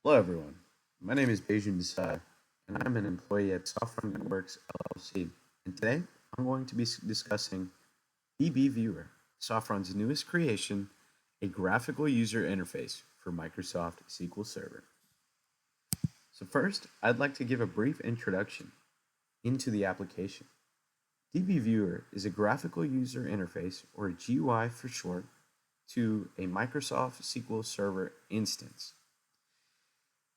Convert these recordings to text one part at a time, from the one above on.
Hello, everyone. My name is Beijing Desai, and I'm an employee at Sophron Networks LLC. And today, I'm going to be discussing DBViewer, Sophron's newest creation, a graphical user interface for Microsoft SQL Server. So first, I'd like to give a brief introduction into the application. DBViewer is a graphical user interface, or GUI for short, to a Microsoft SQL Server instance.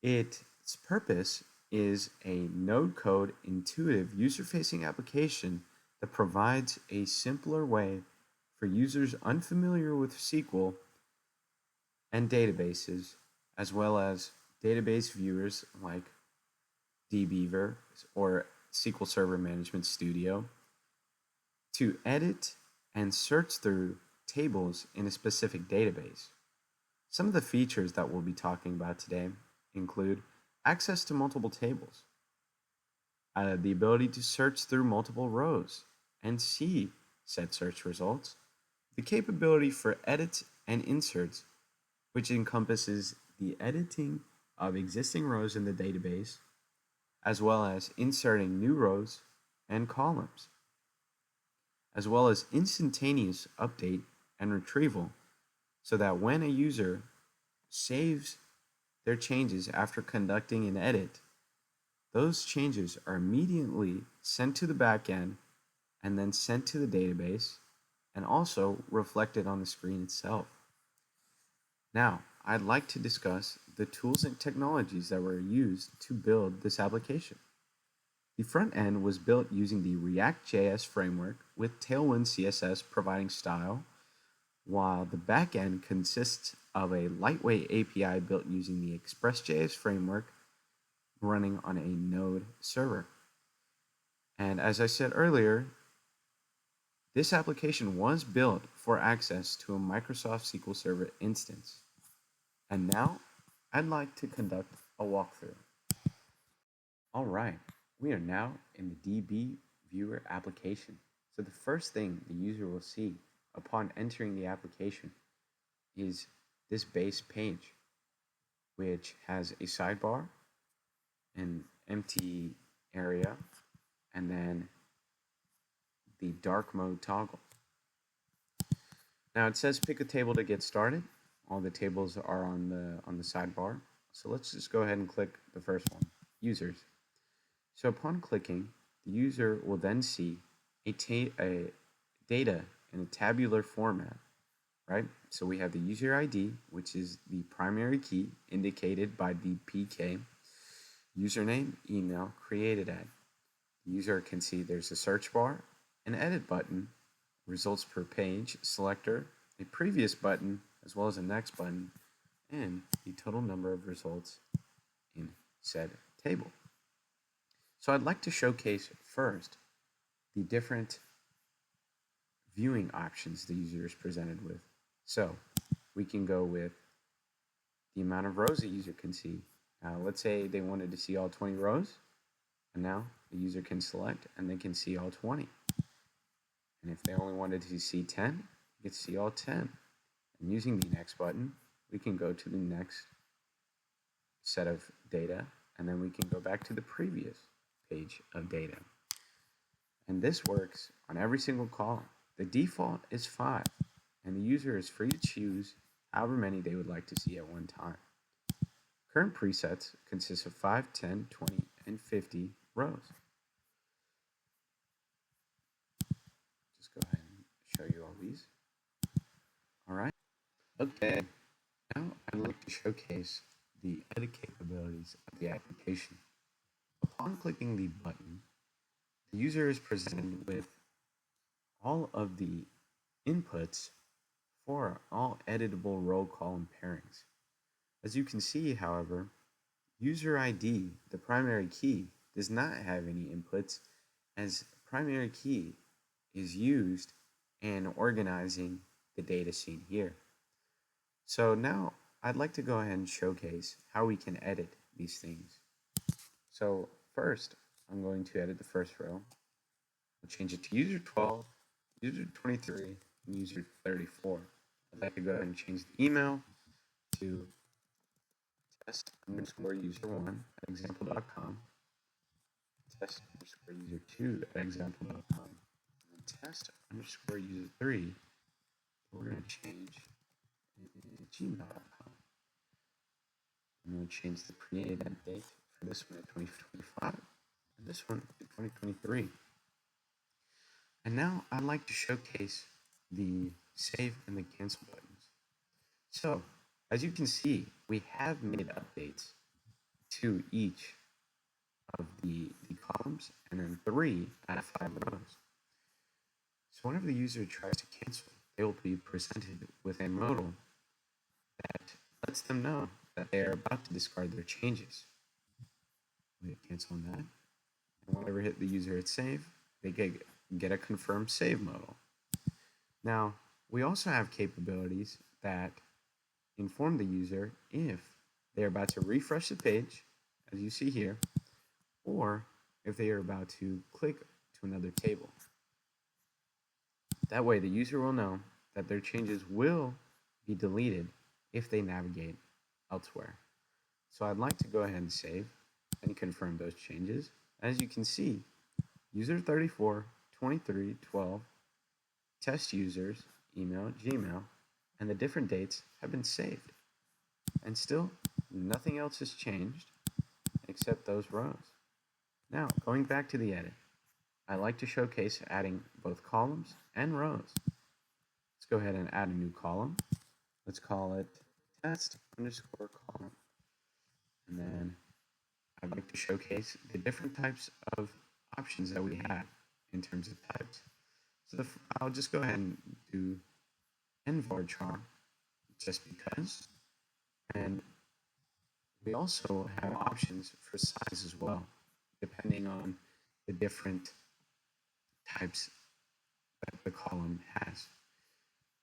Its purpose is a no-code, intuitive, user-facing application that provides a simpler way for users unfamiliar with SQL and databases, as well as database viewers like DBViewer or SQL Server Management Studio, to edit and search through tables in a specific database. Some of the features that we'll be talking about today include access to multiple tables, the ability to search through multiple rows and see said search results, the capability for edits and inserts, which encompasses the editing of existing rows in the database, as well as inserting new rows and columns, as well as instantaneous update and retrieval, so that when a user saves their changes after conducting an edit, those changes are immediately sent to the backend and then sent to the database and also reflected on the screen itself. Now, I'd like to discuss the tools and technologies that were used to build this application. The front end was built using the React.js framework with Tailwind CSS providing style, while the back end consists of a lightweight API built using the Express.js framework running on a Node server. And as I said earlier, this application was built for access to a Microsoft SQL Server instance. And now, I'd like to conduct a walkthrough. All right, we are now in the DBViewer application. So the first thing the user will see upon entering the application is this base page, which has a sidebar, an empty area, and then the dark mode toggle. Now it says pick a table to get started. All the tables are on the sidebar. So let's just go ahead and click the first one, users. So upon clicking, the user will then see a data in a tabular format, right? So we have the user ID, which is the primary key indicated by the PK, username, email, created at. The user can see there's a search bar, an edit button, results per page, selector, a previous button, as well as a next button, and the total number of results in said table. So I'd like to showcase first the different viewing options the user is presented with. So we can go with the amount of rows the user can see. Let's say they wanted to see all 20 rows, and now the user can select and they can see all 20. And if they only wanted to see 10, you can see all 10. And using the next button, we can go to the next set of data, and then we can go back to the previous page of data. And this works on every single column. The default is 5, and the user is free to choose however many they would like to see at one time. Current presets consist of 5, 10, 20, and 50 rows. Just go ahead and show you all these. All right. Okay. Now I'd like to showcase the edit capabilities of the application. Upon clicking the button, the user is presented with all of the inputs for all editable row column pairings. As you can see, however, user ID, the primary key, does not have any inputs, as primary key is used in organizing the data seen here. So now I'd like to go ahead and showcase how we can edit these things. So first, I'm going to edit the first row. I'll change it to user 12, user 23, and user 34. I'd like to go ahead and change the email to test underscore user1 at example.com, test underscore user2 at example.com, and test underscore user3, we're going to change gmail.com. I'm going to change the create end date for this one to 2025 and this one to 2023. And now I'd like to showcase the save and the cancel buttons. So, as you can see, we have made updates to each of the columns and then 3 out of 5 rows. So whenever the user tries to cancel, they will be presented with a modal that lets them know that they are about to discard their changes. We hit cancel on that. And whenever the user hits save, they get a confirmed save modal. Now, we also have capabilities that inform the user if they're about to refresh the page, as you see here, or if they are about to click to another table. That way, the user will know that their changes will be deleted if they navigate elsewhere. So I'd like to go ahead and save and confirm those changes. As you can see, user 34, 23, 12, test users, email, Gmail, and the different dates have been saved. And still, nothing else has changed except those rows. Now, going back to the edit, I like to showcase adding both columns and rows. Let's go ahead and add a new column. Let's call it test underscore column. And then I'd like to showcase the different types of options that we have in terms of types. So I'll just go ahead and do nvarchar just because. And we also have options for size as well, depending on the different types that the column has.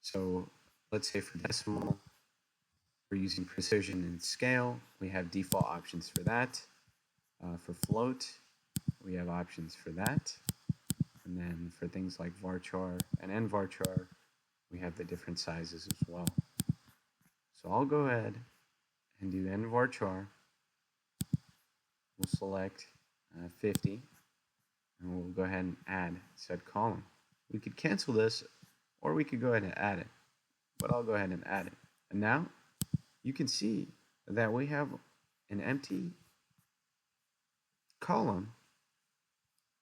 So let's say for decimal, we're using precision and scale. We have default options for that. For float, we have options for that. And then for things like varchar and nvarchar, we have the different sizes as well. So I'll go ahead and do nvarchar. We'll select 50, and we'll go ahead and add said column. We could cancel this, or we could go ahead and add it, but I'll go ahead and add it. And now you can see that we have an empty column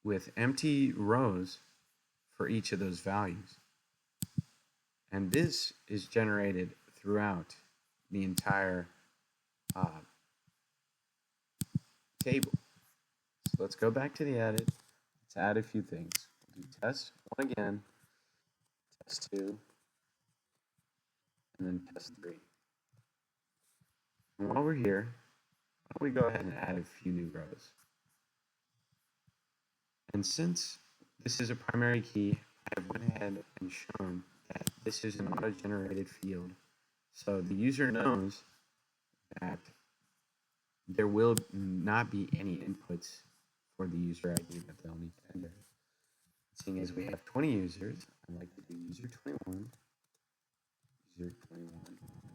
with empty rows for each of those values. And this is generated throughout the entire table. So let's go back to the edit. Let's add a few things. We'll do test 1 again, test 2, and then test 3. And while we're here, why don't we go ahead and add a few new rows. And since this is a primary key, I've went ahead and shown that this is an auto-generated field. So the user knows that there will not be any inputs for the user ID that they'll need to enter. Seeing as we have 20 users, I'd like to do user 21,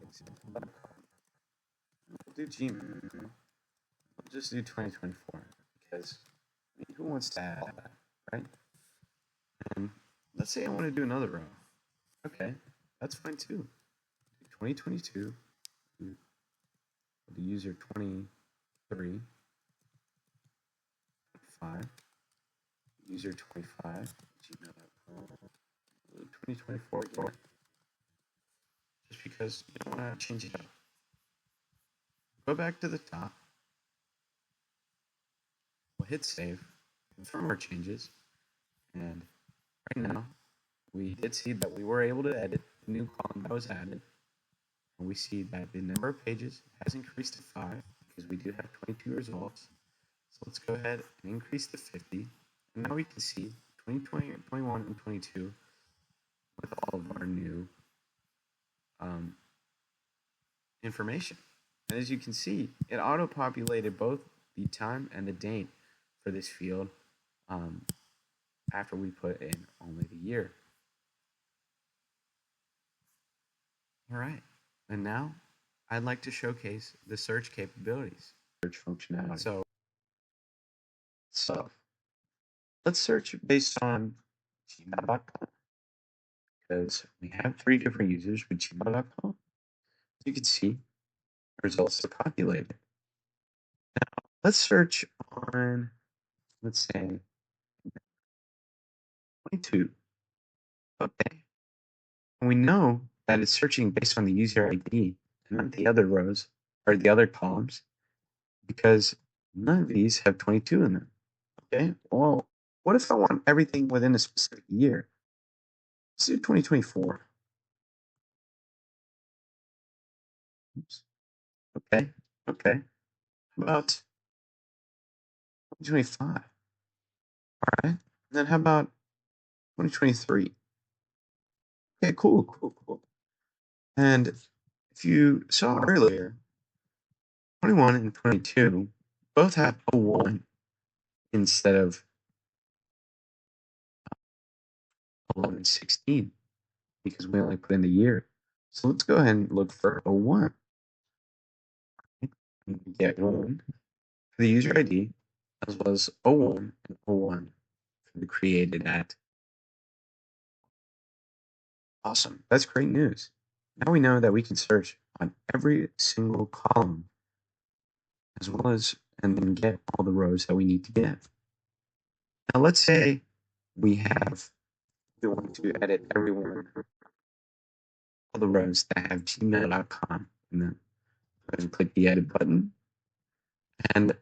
example.com. We'll do Gmail. We'll just do 2024 because who wants to add all that, right? And let's say I want to do another row. Okay, that's fine too. 2022, we'll do user 23, 5, user 25, gmail.com, 2024 again, just because you don't want to change it up. Go back to the top. We'll hit save, confirm our changes, and right now we did see that we were able to edit the new column that was added, and we see that the number of pages has increased to 5 because we do have 22 results. So let's go ahead and increase to 50, and now we can see 2020, 21, and 22 with all of our new information. And as you can see, it auto-populated both the time and the date for this field after we put in only the year. All right, and now I'd like to showcase the search capabilities, search functionality. So let's search based on gmail.com, because we have 3 different users with gmail.com. You can see results are populated. Now let's search on, let's say, 22. Okay. And we know that it's searching based on the user ID and not the other rows or the other columns, because none of these have 22 in them. Okay. Well, what if I want everything within a specific year? Let's do 2024. Oops. Okay. Okay. How about 2025? All right. And then how about 2023? Okay, cool, cool, cool. And if you saw earlier, 21 and 22 both have a 1 instead of 11 and 16, because we only put in the year. So let's go ahead and look for a 1. We get 1 for the user ID, as well as 01 and 01 for the created at. Awesome. That's great news. Now we know that we can search on every single column, as well as, and then get all the rows that we need to get. Now let's say we want to edit every one, all the rows that have gmail.com, and then go ahead and click the edit button. And I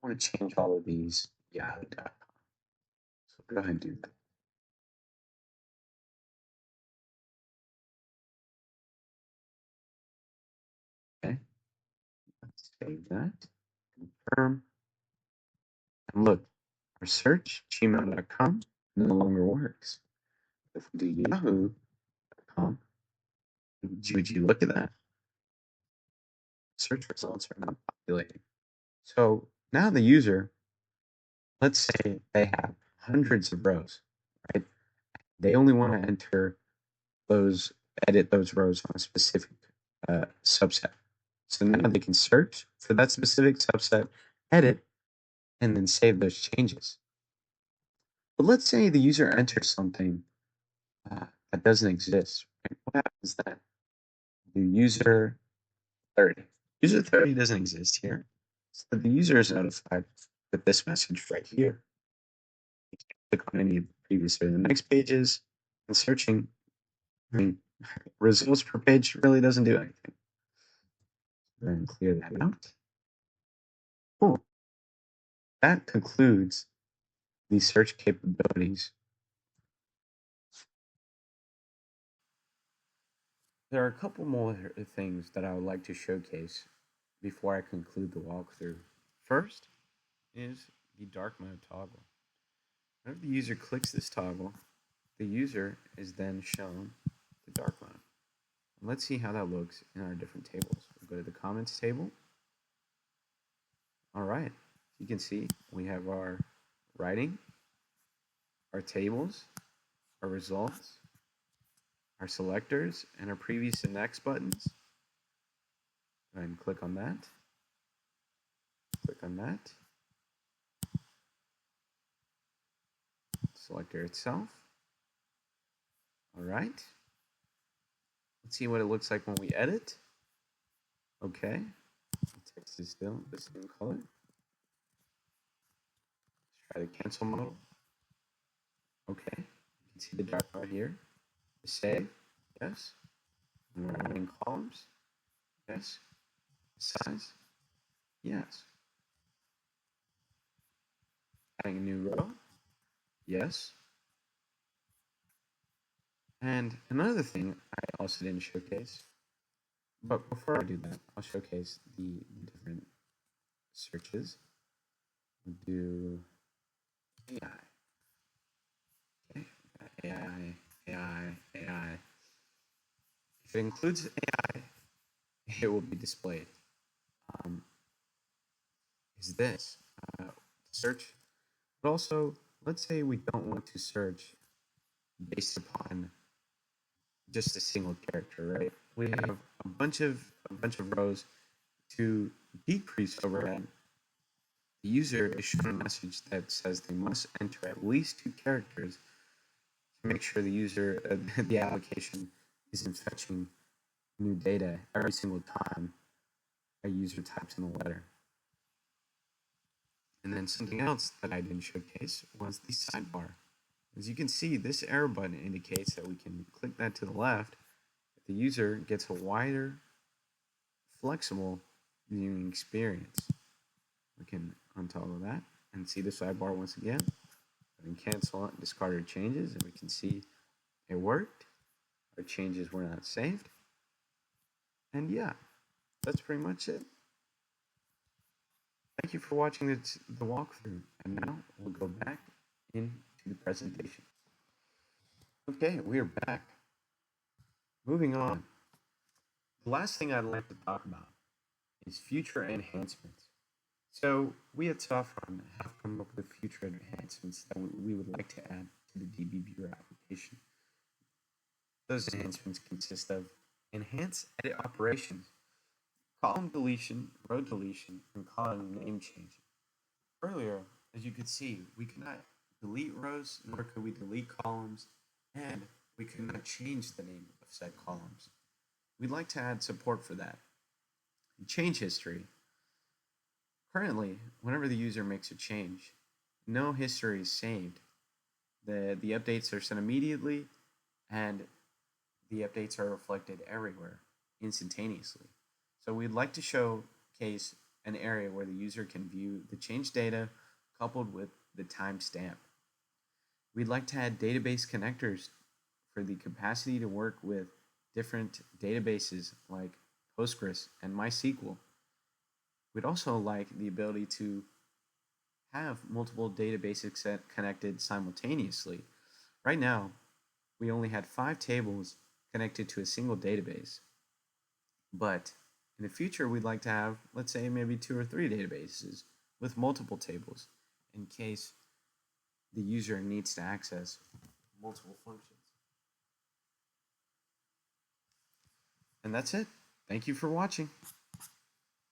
want to change all of these yahoo.com. So go ahead and do that. Okay. Let's save that. Confirm. And look, our search, gmail.com, no longer works. If we do yahoo.com, would you look at that? Search results are not populating. So now the user, let's say they have hundreds of rows, right? They only want to enter those, edit those rows on a specific subset. So now they can search for that specific subset, edit, and then save those changes. But let's say the user enters something that doesn't exist. Right? What happens then? The user 30. User 30 doesn't exist here. So the user is notified with this message right here. You can't click on any of the previous or the next pages. And searching, I mean, results per page really doesn't do anything. Then clear that out. Cool. That concludes the search capabilities. There are a couple more things that I would like to showcase before I conclude the walkthrough. First is the dark mode toggle. Whenever the user clicks this toggle, the user is then shown the dark mode. And let's see how that looks in our different tables. We'll go to the comments table. All right, you can see we have our writing, our tables, our results, our selectors, and our previous and next buttons. Go ahead and click on that. Click on that. Selector itself. All right. Let's see what it looks like when we edit. Okay. The text is still the same color. Let's try the cancel mode. Okay. You can see the dark mode here. The save. Yes. And we're adding columns. Yes. Size. Yes. Adding a new row. Yes. And another thing I also didn't showcase, but before I do that, I'll showcase the different searches. We'll do AI. Okay. AI. If it includes AI, it will be displayed. Is this search? But also, let's say we don't want to search based upon just a single character, right? We have a bunch of a bunch of rows to decrease overhead, the user is shown a message that says they must enter at least 2 characters to make sure the application isn't fetching new data every single time a user types in a letter. And then something else that I didn't showcase was the sidebar. As you can see, this arrow button indicates that we can click that to the left. The user gets a wider, flexible viewing experience. We can untoggle that and see the sidebar once again. We can cancel out and discard our changes, and we can see it worked. Our changes were not saved. And yeah, that's pretty much it. Thank you for watching the walkthrough, and now we'll go back into the presentation. Okay, we are back. Moving on. The last thing I'd like to talk about is future enhancements. So we at Sophron have come up with future enhancements that we would like to add to the DBViewer application. Those enhancements consist of enhanced edit operations, column deletion, row deletion, and column name changing. Earlier, as you could see, we could not delete rows, nor could we delete columns, and we could not change the name of said columns. We'd like to add support for that. Change history. Currently, whenever the user makes a change, no history is saved. The updates are sent immediately, and the updates are reflected everywhere instantaneously. So we'd like to showcase an area where the user can view the change data coupled with the timestamp. We'd like to add database connectors for the capacity to work with different databases like Postgres and MySQL. We'd also like the ability to have multiple databases connected simultaneously. Right now, we only had 5 tables connected to a single database. But in the future, we'd like to have, let's say, maybe 2 or 3 databases with multiple tables in case the user needs to access multiple functions. And that's it. Thank you for watching.